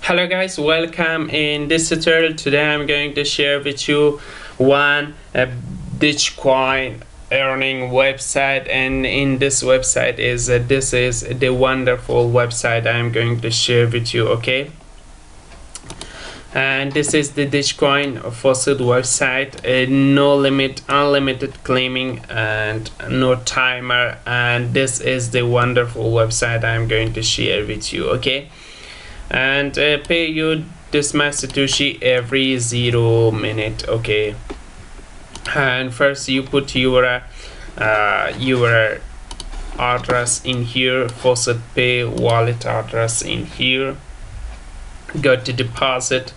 Hello guys, welcome. In this tutorial today I'm going to share with you one Dogecoin earning website, and in this website is this is the wonderful website I'm going to share with you. Okay, and this is the Dogecoin Faucet website. No limit, unlimited claiming and no timer, and this is the wonderful website I'm going to share with you. Okay, and pay you this Satoshi every 0 minute. Okay, and first you put your address in here, Faucetpay wallet address in here, go to deposit,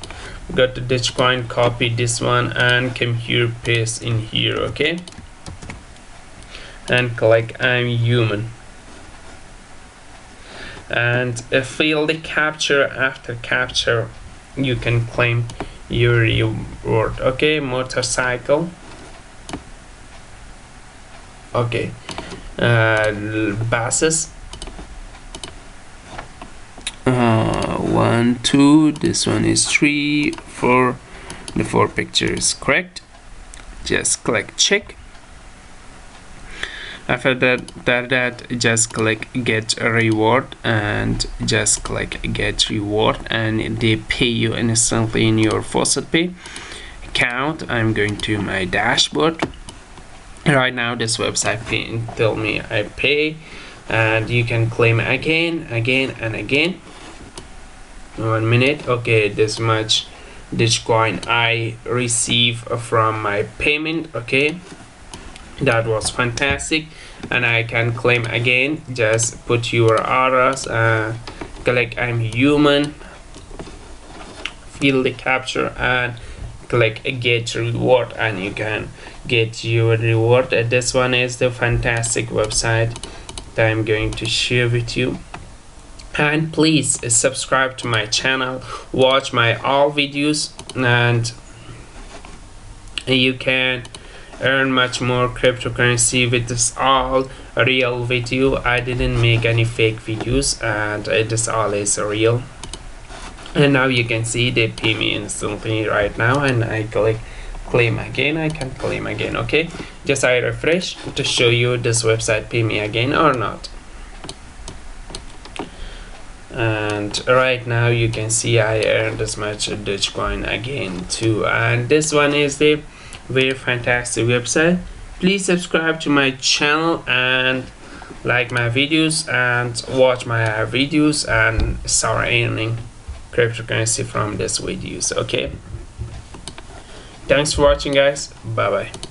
go to Dogecoin, copy this one and come here, paste in here. Okay, and click I'm human, and fill the capture. After capture you can claim your reward. Okay, motorcycle. Okay, buses. 1 2, this one is 3 4, the 4 pictures correct. Just click check. After that just click get a reward and just click get reward, and they pay you instantly in your Faucetpay account. I'm going to my dashboard right now. This website tell me I pay, and you can claim again and again. 1 minute. Okay, this much Dogecoin I receive from my payment. Okay, that was fantastic, and I can claim again. Just put your address, click I'm human, fill the capture and click get reward, and you can get your reward. This one is the fantastic website that I'm going to share with you. And please subscribe to my channel, watch my all videos, and you can earn much more cryptocurrency with this all real video. I didn't make any fake videos, and this all is real. And now you can see they pay me instantly right now, and I click claim again. I can claim again. Okay, just I refresh to show you this website pay me again or not. And right now you can see I earned this much Dogecoin again too. And this one is the very fantastic website. Please subscribe to my channel and like my videos and watch my videos and start earning cryptocurrency from this videos. Okay, thanks for watching guys. Bye bye.